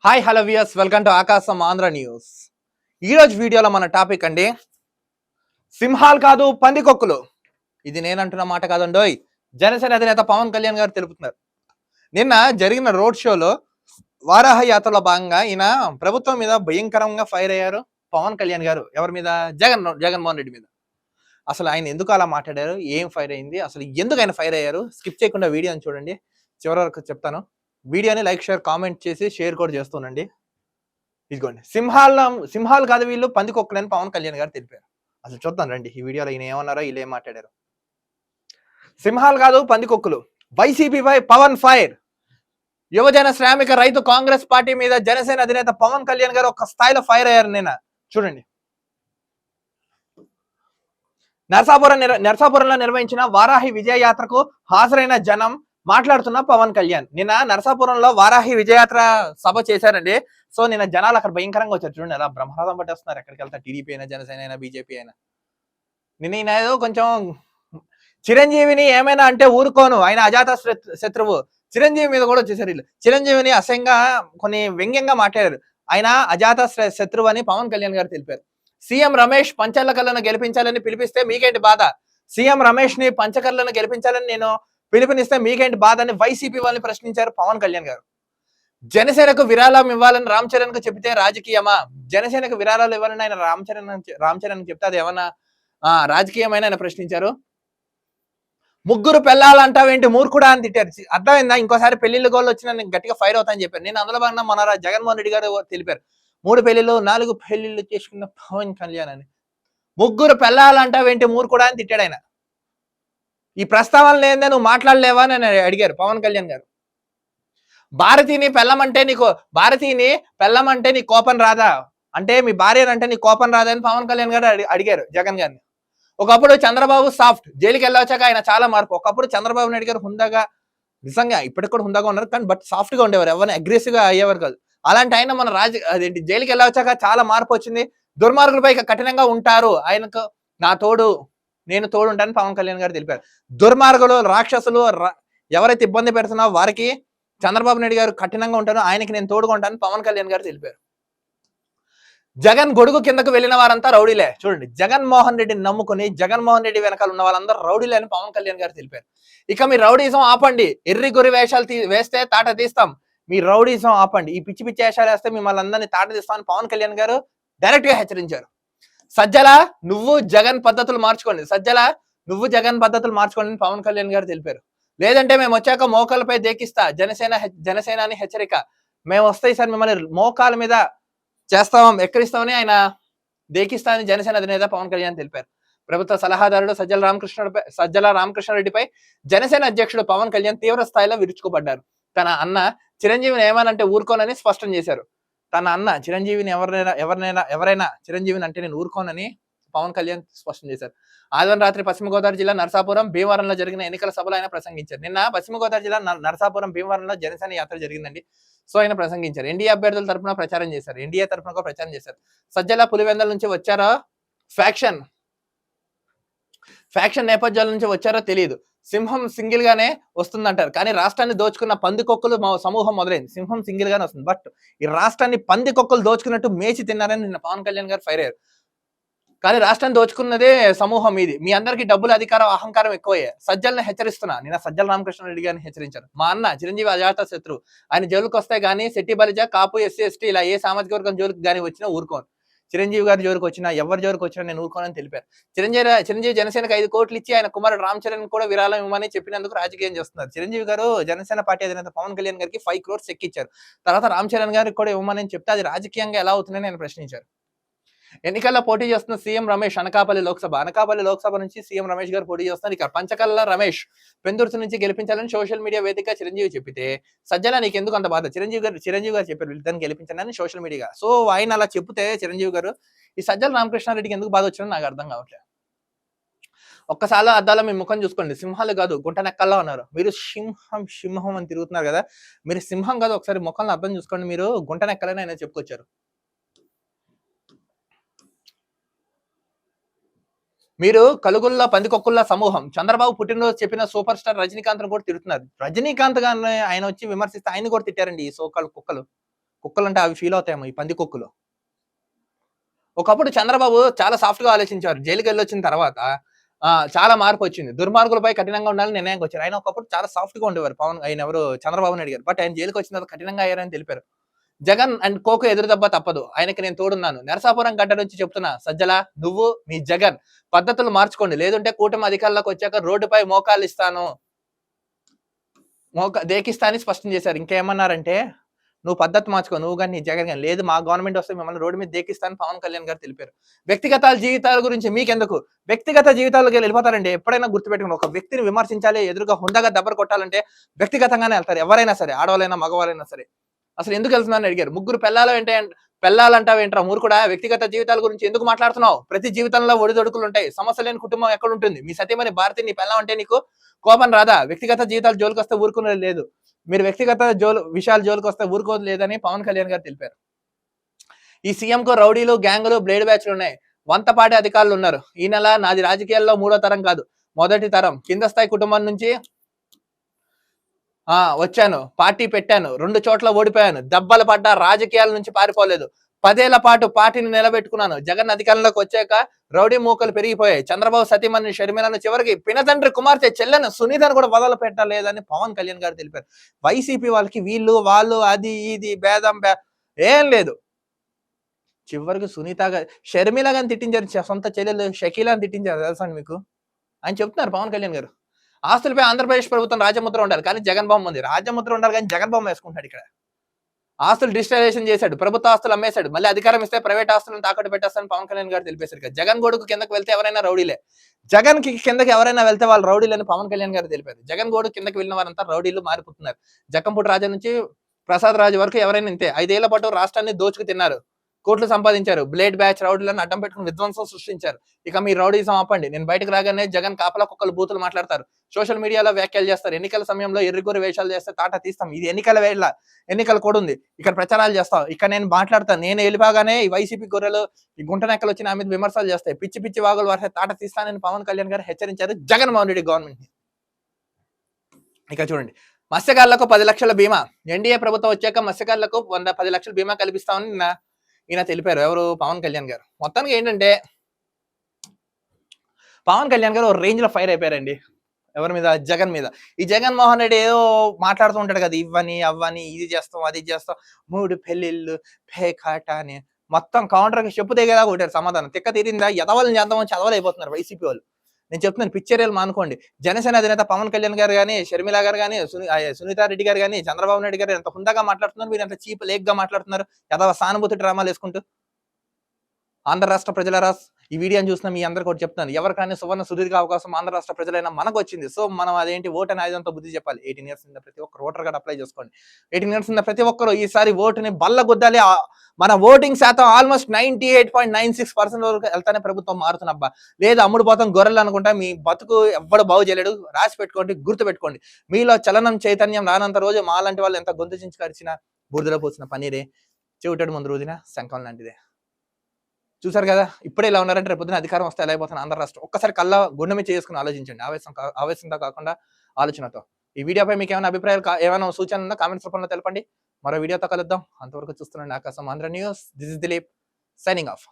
Hi hello viewers, welcome to ఆకాశం Andhra news. ఈ రోజు వీడియోలో మన టాపిక్ అండి, సింహాలు కాదు పందికొక్కులు. ఇది నేనంటున్న మాట కాదండోయ్, జనసేన అధినేత పవన్ కళ్యాణ్ గారు తెలుపుతున్నారు. నిన్న జరిగిన రోడ్ షోలో వారాహ యాత్రలో భాగంగా ఈయన ప్రభుత్వం మీద భయంకరంగా ఫైర్ అయ్యారు. పవన్ కళ్యాణ్ గారు ఎవరి మీద? జగన్మోహన్ రెడ్డి మీద. అసలు ఆయన ఎందుకు అలా మాట్లాడారు, ఏం ఫైర్ అయింది, అసలు ఎందుకు ఆయన ఫైర్ అయ్యారు, స్కిప్ చేయకుండా వీడియోని చూడండి, చివరి వరకు చెప్తాను. వీడియోని లైక్ షేర్ కామెంట్ చేసి షేర్ కూడా చేస్తుండండి. ఇదిగోండి, సింహాలు కాదు వీళ్ళు పందికొక్కులని పవన్ కళ్యాణ్ గారు తెలిపారు. అసలు చూద్దాం రండి ఈ వీడియోలో ఈయన ఏమన్నారో, వీళ్ళు ఏం మాట్లాడారు. సింహాలు కాదు పందికొక్కులు, వైసీపీపై పవన్ ఫైర్. యువజన శ్రామిక రైతు కాంగ్రెస్ పార్టీ మీద జనసేన అధినేత పవన్ కళ్యాణ్ గారు ఒక స్థాయిలో ఫైర్ అయ్యారు నిన్న. చూడండి, నరసాపురంలో నిర్వహించిన వారాహి విజయయాత్రకు హాజరైన జనం మాట్లాడుతున్న పవన్ కళ్యాణ్. నిన్న నరసాపురంలో వారాహి విజయయాత్ర సభ చేశారండి. సో నిన్న జనాలు అక్కడ భయంకరంగా వచ్చారు. చూడండి ఎలా బ్రహ్మరథం పట్టేస్తున్నారు. ఎక్కడికి వెళ్తా, టీడీపీ అయినా జనసేన అయినా బీజేపీ అయినా. నిన్న ఈయన ఏదో కొంచెం చిరంజీవిని ఏమైనా అంటే ఊరుకోను, ఆయన అజాత శత్రువు. చిరంజీవి మీద కూడా వచ్చేసారు వీళ్ళు. చిరంజీవిని అసహ్యంగా కొన్ని వ్యంగ్యంగా మాట్లాడారు. ఆయన అజాత శత్రువు అని పవన్ కళ్యాణ్ గారు తెలిపారు. సీఎం రమేష్ పంచకర్లను గెలిపించాలని పిలిపిస్తే మీకేంటి బాధ? సీఎం రమేష్ ని పంచకర్లను గెలిపించాలని నేను పిలుపునిస్తే మీకేంటి బాధ అని వైసీపీ వాళ్ళని ప్రశ్నించారు పవన్ కళ్యాణ్ గారు. జనసేనకు విరాళం ఇవ్వాలని రామ్ చరణ్ కు చెబితే రాజకీయమా? జనసేనకు విరాళాలు ఇవ్వాలని ఆయన రామ్ చరణ్ చెప్తే అది ఏమన్నా రాజకీయమైన ఆయన ప్రశ్నించారు. ముగ్గురు పెళ్ళాలంటావేంటి మూర్ఖుడా అని తిట్టారు. అర్థమైందా? ఇంకోసారి పెళ్లిళ్ళు గోళ్ళు వచ్చినా నేను గట్టిగా ఫైర్ అవుతానని చెప్పారు. నేను అందులో భాగంగా మన జగన్మోహన్ రెడ్డి గారు తెలిపారు, 3 పెళ్లిళ్ళు 4 పెళ్లిళ్ళు చేసుకున్న పవన్ కళ్యాణ్ అని. ముగ్గురు పెళ్ళాలంటావేంటి మూర్ఖుడా అని తిట్టాడు ఆయన. ఈ ప్రస్తావన లేదే నువ్వు మాట్లాడలేవా అని అడిగారు పవన్ కళ్యాణ్ గారు. భారతీని పెళ్ళమంటే నీ కోపం రాదా? అంటే మీ భార్య అంటే నీ కోపం రాదా అని పవన్ కళ్యాణ్ గారు అడిగారు జగన్ గారిని. ఒకప్పుడు చంద్రబాబు సాఫ్ట్, జైలుకి వెళ్ళొచ్చాక ఆయన చాలా మార్పు. ఒకప్పుడు చంద్రబాబు నాయుడు గారు హుందాగా, నిజంగా ఇప్పటికి కూడా హుందాగా ఉన్నారు, కానీ బట్ సాఫ్ట్ గా ఉండేవారు, ఎవరిని అగ్రెసివ్ గా అయ్యేవారు కాదు. అలాంటి ఆయన మన అదేంటి జైలుకి వెళ్ళొచ్చాక చాలా మార్పు వచ్చింది. దుర్మార్గులపై కఠినంగా ఉంటారు, ఆయనకు నా తోడు, నేను తోడు ఉంటానని పవన్ కళ్యాణ్ గారు తెలిపారు. దుర్మార్గులు, రాక్షసులు ఎవరైతే ఇబ్బంది పెడుతున్నారో వారికి చంద్రబాబు నాయుడు గారు కఠినంగా ఉంటారు, ఆయనకి నేను తోడుగా ఉంటానని పవన్ కళ్యాణ్ గారు తెలిపారు. జగన్ గొడుగు కిందకు వెళ్ళిన వారంతా రౌడీలే. చూడండి, జగన్మోహన్ రెడ్డిని నమ్ముకుని జగన్మోహన్ రెడ్డి వెనకాల ఉన్న వాళ్ళందరూ రౌడీలే అని పవన్ కళ్యాణ్ గారు తెలిపారు. ఇక మీ రౌడీజం ఆపండి, ఎర్రి గురి వేషాలు వేస్తే తాట తీస్తాం, మీ రౌడీజం ఆపండి, ఈ పిచ్చి పిచ్చి వేషాలు వేస్తే మిమ్మల్ని అందరినీ తాట తీస్తామని పవన్ కళ్యాణ్ గారు డైరెక్ట్ గా హెచ్చరించారు. సజ్జల నువ్వు జగన్ పద్ధతులు మార్చుకోండి, జగన్ పద్ధతులు మార్చుకోండి అని పవన్ కళ్యాణ్ గారు తెలిపారు. లేదంటే మేము వచ్చాక మోకాలపై దేకిస్తా, జనసేన అని హెచ్చరిక. మేము వస్తాయి సార్, మిమ్మల్ని మోకాల మీద ఎక్కడిస్తామని ఆయన దేకిస్తామని జనసేన అధినేత పవన్ కళ్యాణ్ తెలిపారు. ప్రభుత్వ సలహాదారుడు సజ్జల రామకృష్ణారెడ్డిపై జనసేన అధ్యక్షుడు పవన్ కళ్యాణ్ తీవ్ర స్థాయిలో విరుచుకుపడ్డారు. తన అన్న చిరంజీవిని ఏమనంటే ఊరుకోనని స్పష్టం చేశారు. తన అన్న చిరంజీవిని ఎవరైనా చిరంజీవిని అంటే నేను ఊరుకోనని పవన్ కళ్యాణ్ స్పష్టం చేశారు. ఆదివారం రాత్రి పశ్చిమ గోదావరి జిల్లా నరసాపురం భీమవరంలో జరిగిన ఎన్నికల సభలో ఆయన ప్రసంగించారు. నిన్న పశ్చిమ గోదావరి జిల్లా నరసాపురం భీమవరంలో జనసేన యాత్ర జరిగిందండి. సో ఆయన ప్రసంగించారు. ఎన్డీఏ అభ్యర్థుల తరఫున ప్రచారం చేశారు. ఎన్డీఏ తరఫున కూడా ప్రచారం చేశారు. సజ్జల పులివెందల నుంచి వచ్చారో, ఫ్యాక్షన్ నేపథ్యాల నుంచి వచ్చారో తెలియదు. సింహం సింగిల్ గానే వస్తుందంటారు, కానీ రాష్ట్రాన్ని దోచుకున్న పందికొక్కులు సమూహం మొదలైంది. సింహం సింగిల్ గానే వస్తుంది, బట్ ఈ రాష్ట్రాన్ని పందికొక్కులు దోచుకున్నట్టు మేచి తిన్నారని నిన్న పవన్ కళ్యాణ్ గారు ఫైర్ అయ్యారు. కానీ రాష్ట్రాన్ని దోచుకున్నదే సమూహం ఇది. మీ అందరికి డబ్బులు, అధికారం, అహంకారం ఎక్కువయ్యే. సజ్జలను హెచ్చరిస్తున్నా. నిన్న సజ్జల రామకృష్ణారెడ్డి గారిని హెచ్చరించారు. మా అన్న చిరంజీవి అజాత శత్రువు, ఆయన జోలికి వస్తే గానీ శెట్టి బలిజ, కాపు, ఎస్సీ, ఎస్టీ ఇలా ఏ సామాజిక వర్గం జోలికి గానీ వచ్చినా ఊరుకోను. చిరంజీవి గారి జోలికి వచ్చినా, ఎవరి జోలికి వచ్చినా నేను ఊరుకోనని తెలిపారు. చిరంజీవి జనసేనకు 5 కోట్లు ఇచ్చి ఆయన కుమారుడు రామ్ చరణ్ కూడా విరాళం ఇవ్వమని చెప్పినందుకు రాజకీయం చేస్తున్నారు. చిరంజీవి గారు జనసేన పార్టీ అధినేత పవన్ కళ్యాణ్ గారికి 5 crores ఎక్కిచ్చారు. తర్వాత రామ్ చరణ్ గారికి కూడా ఇవ్వమని చెప్తే అది రాజకీయంగా ఎలా అవుతుందని ఆయన ప్రశ్నించారు. ఎన్నికల్లో పోటీ చేస్తున్న సీఎం రమేష్ అనకాపల్లి లోక్సభ నుంచి సీఎం రమేష్ గారు పోటీ చేస్తున్నారు. ఇక పంచకల్ల రమేష్ పెందుర్తి నుంచి గెలిపించాలని సోషల్ మీడియా వేదిక చిరంజీవి చెప్పితే, సజ్జల నీకెందుకు అంత బాధ? చిరంజీవి గారు చెప్పారు వీళ్ళని గెలిపించాలని సోషల్ మీడియా. సో ఆయన అలా చెప్తే చిరంజీవి గారు, ఈ సజ్జల రామకృష్ణారెడ్డికి ఎందుకు బాధ వచ్చిందని నాకు అర్థం కావట్లేదు. ఒక్కసారి అద్దాలో మీ ముఖం చూసుకోండి. సింహాలు కాదు గుంట నెక్కల్లో ఉన్నారు. మీరు సింహం అని తిరుగుతున్నారు కదా, మీరు సింహం కాదు. ఒకసారి ముఖంలో అర్థం చూసుకోండి, మీరు గుంట నెక్కలని ఆయన చెప్పుకొచ్చారు. మీరు కలుగుల్లా పందికొక్కుల్లా సమూహం. చంద్రబాబు పుట్టినరోజు చెప్పిన సూపర్ స్టార్ రజనీకాంత్ కూడా తిడుతున్నారు. రజనీకాంత్ గారిని ఆయన వచ్చి విమర్శిస్తే ఆయన కూడా తిట్టారండి ఈ సోకాళ్ళు కుక్కలు. కుక్కలంటే అవి ఫీల్ అవుతాయేమో ఈ పంది కుక్కలు. ఒకప్పుడు చంద్రబాబు చాలా సాఫ్ట్‌గా ఆలోచించారు. జైలుకెళ్ళొచ్చిన తర్వాత చాలా మార్పొచ్చింది. దుర్మార్గులపై కఠినంగా ఉండాలని నిర్ణయానికొచ్చారు. ఆయన ఒకప్పుడు చాలా సాఫ్ట్‌గా ఉండేవారు. ఆయన ఎవరు చంద్రబాబు నాయుడు గారు. బట్ ఆయన జైలుకొచ్చిన తర్వాత కఠినంగా అయ్యారని తెలిపారు. జగన్ అండ్ కోకు ఎదురు దెబ్బ తప్పదు. ఆయనకి నేను తోడున్నాను. నరసాపురం గడ్డ నుంచి చెప్తున్నా సజ్జల నువ్వు మీ జగన్ పద్ధతులు మార్చుకోండి. లేదంటే కూటమి అధికారంలోకి వచ్చాక రోడ్డుపై మోకాళ్ళిస్తాను. దేకిస్తా అని స్పష్టం చేశారు. ఇంకేమన్నారంటే నువ్వు పద్ధతి మార్చుకో. నువ్వు గాని నీ జగన్ గాని. లేదు మా గవర్నమెంట్ వస్తే మిమ్మల్ని రోడ్డు మీద దేకిస్తా అని పవన్ కళ్యాణ్ గారు తెలిపారు. వ్యక్తిగత జీవితాల గురించి మీకెందుకు? వ్యక్తిగత జీవితాల్లోకి వెళ్ళిపోతారండి. ఎప్పుడైనా గుర్తుపెట్టుకోండి. ఒక వ్యక్తిని విమర్శించాలి, ఎదురుగా హుందాగా దెబ్బలు కొట్టాలంటే వ్యక్తిగతంగానే వెళ్తారు. ఎవరైనా సరే, ఆడవాళ్ళైనా, మగవాళ్ళైనా సరే. అసలు ఎందుకు వెళ్తున్నారని అడిగారు. ముగ్గురు పెళ్ళాలంటావేంట్రా మూర్ఖుడా? వ్యక్తిగత జీవితాల గురించి ఎందుకు మాట్లాడుతున్నావు? ప్రతి జీవితంలో ఒడిదొడుకులు ఉంటాయి. సమస్య లేని కుటుంబం ఎక్కడ ఉంటుంది? మీ సతీమణి భారతి నీ పెళ్ళాం అంటే నీకు కోపం రాదా? వ్యక్తిగత జీవితాలు జోలికి వస్తే ఊరుకునేది లేదు. మీరు వ్యక్తిగత విషయాల జోలికి వస్తే ఊరుకోదు లేదని పవన్ కళ్యాణ్ గారు తెలిపారు. ఈ సీఎం కు రౌడీలు, గ్యాంగులు, బ్లేడ్ బ్యాచ్లు ఉన్నాయి. వంతపాటి అధికారులు ఉన్నారు. ఈ నెల నాది రాజకీయాల్లో 3వ తరం కాదు, మొదటి తరం. కింద స్థాయి కుటుంబం నుంచి వచ్చాను, పార్టీ పెట్టాను, 2 చోట్ల ఓడిపోయాను, దెబ్బలు పడ్డా, రాజకీయాల నుంచి పారిపోలేదు. 10 ఏళ్ల పాటు పార్టీని నిలబెట్టుకున్నాను. జగన్ అధికారంలోకి వచ్చాక రౌడీ మూకలు పెరిగిపోయాయి. చంద్రబాబు సతీమణి షర్మిలను చివరికి పినతండ్రి కుమార్తె చెల్లెను సునీతను కూడా వదలపెట్టలేదని పవన్ కళ్యాణ్ గారు తెలిపారు. వైసీపీ వాళ్ళకి వాళ్ళు అది ఇది భేదం ఏం లేదు. చివరికి సునీత గారు షర్మిల గాని తిట్టించారు, సొంత చెల్లెలు షకీలాని తిట్టించారు తెలుసా మీకు? ఆయన చెప్తున్నారు పవన్ కళ్యాణ్ గారు. ఆస్తులపై ఆంధ్రప్రదేశ్ ప్రభుత్వం రాజముద్ర ఉండాలి, కానీ జగన్ బొమ్మ ఉంది. రాజముద్ర ఉండాలి కానీ జగన్ బొమ్మ వేసుకుంటాడు ఇక్కడ. ఆస్తులు డిజిటలైజేషన్ చేశాడు, ప్రభుత్వ ఆస్తులు అమ్మేశాడు, మళ్ళీ అధికారం ఇస్తే ప్రైవేట్ ఆస్తులను తాకట్టు పెట్టేస్తానని పవన్ కళ్యాణ్ గారు తెలిపేశారు. జగన్ గోడుకు కిందకి వెళ్తే ఎవరైనా రౌడీలే. జగన్ కి కిందకి ఎవరైనా వెళ్తే వాళ్ళు రౌడీలని పవన్ కళ్యాణ్ గారు తెలిపారు. జగన్ గోడు కిందకి వెళ్ళిన వారంతా రౌడీలు మారిపోతున్నారు. జక్కంపూడి రాజా నుంచి ప్రసాద్ రాజు వరకు ఎవరైనా ఇంతే. 5 ఏళ్ల పాటు రాష్ట్రాన్ని దోచుకు తిన్నారు, కోట్లు సంపాదించారు, బ్లేడ్ బ్యాచ్ రౌడీలను అడ్డం పెట్టుకుని విధ్వంసం సృష్టించారు. ఇక మీ రౌడీసం ఆపండి. నేను బయటకు రాగానే జగన్ కాపలా కుక్కలు బూతులు మాట్లాడతారు, సోషల్ మీడియాలో వ్యాఖ్యలు చేస్తారు, ఎన్నికల సమయంలో ఎర్రిగోరి వేషాలు చేస్తే తాట తీస్తాం. ఇది ఎన్నికల వేళ, ఎన్నికల కూడా ఉంది, ఇక్కడ ప్రచారాలు చేస్తాం, ఇక్కడ నేను మాట్లాడతాను. నేను వెళ్ళిపోగానే ఈ వైసీపీ గొర్రెలు, ఈ గుంటనెక్కలు వచ్చి నా మీద విమర్శలు చేస్తాయి, పిచ్చి పిచ్చి వాగులు వారితే తాట తీస్తానని పవన్ కళ్యాణ్ గారు హెచ్చరించారు జగన్మోహన్ రెడ్డి గవర్నమెంట్ ని. ఇక చూడండి, మత్స్యకారులకు 10 లక్షల బీమా. ఎన్డీఏ ప్రభుత్వం వచ్చాక మత్స్యకారులకు 10 లక్షల బీమా కల్పిస్తామని ఈయన తెలిపారు. ఎవరు? పవన్ కళ్యాణ్ గారు. మొత్తానికి ఏంటంటే పవన్ కళ్యాణ్ గారు ఒక రేంజ్ లో ఫైర్ అయిపోయారండి. ఎవరి మీద? జగన్ మీద. ఈ జగన్మోహన్ రెడ్డి ఏదో మాట్లాడుతూ ఉంటాడు కదా, ఇవ్వని అవ్వని, ఇది చేస్తాం అది చేస్తాం, 3 పెళ్లిళ్ళు పేకాట అని మొత్తం కౌంటర్కి చెప్పు తెగేలా కొట్టారు సమాధానం. తిక్క తీరిందా? ఎదవలని చేద్దామని చదవలేకపోతున్నారు వైసీపీ వాళ్ళు. నేను చెప్తున్నాను, పిక్చర్లు మానుకోండి. జనసేన అధినేత పవన్ కళ్యాణ్ గారు కానీ, షర్మిల గారు కానీ, సునీతారెడ్డి గారు కానీ, చంద్రబాబు నాయుడు గారు ఎంత హుందాగా మాట్లాడుతున్నారు, మీరు ఎంత చీప్ లేక్ గా మాట్లాడుతున్నారు, ఎదవ సానుభూతి డ్రామాలు వేసుకుంటూ. ఆంధ్ర రాష్ట్ర ప్రజలరా, ఈ వీడియోని చూసిన మీ అందరికీ ఒకటి చెప్తాను, ఎవరికైనా సువర్ణ సుదీర్ఘ అవకాశం ఆంధ్ర రాష్ట్ర ప్రజలైనా మనకు వచ్చింది. సో మనం అదేంటి ఓటు అనే ఆయుధంతో బుద్ధి చెప్పాలి. 18 ఇయర్స్ ఉన్న ప్రతి ఒక్కరు ఓటర్ కార్డు అప్లై చేసుకోండి. 18 ఇయర్స్ ఉన్న ప్రతి ఒక్కరు ఈసారి ఓటుని బల్ల గుద్దాలి. మన ఓటింగ్ శాతం ఆల్మోస్ట్ 98.96% వరకు వెళ్తానే ప్రభుత్వం మారుతున్నబ్బా. లేదా అమ్ముడు పోతాం గొర్రెలు అనుకుంటా మీ బతుకు ఎవ్వడు బాగు చేయలేడు. రాసి పెట్టుకోండి, గుర్తు పెట్టుకోండి. మీలో చలనం చైతన్యం రానంత రోజు మాలాంటి వాళ్ళు ఎంత గొంతు చించి కరిచినా బూడిదలో పోసిన పన్నీరే చెవిటడు ముందు రోజున శంఖం లాంటిదే. చూసారు కదా, ఇప్పుడే ఇలా ఉన్నారంటే రేపు పొద్దున అధికారం వస్తే ఎలా అయిపోతుంది ఆంధ్ర రాష్ట్రం. ఒక్కసారి కళ్ళ గుండె మీద చేసుకుని ఆలోచించండి, ఆవేశంతో కాకుండా ఆలోచనతో. ఈ వీడియోపై మీకు ఏమైనా అభిప్రాయాలు, ఏమైనా సూచనలు ఉందా కామెంట్స్ రూపంలో తెలపండి. మరో వీడియోతో కలుద్దాం. అంతవరకు చూస్తున్నాండి ఆకాశం Andhra news. This is Dilip signing off.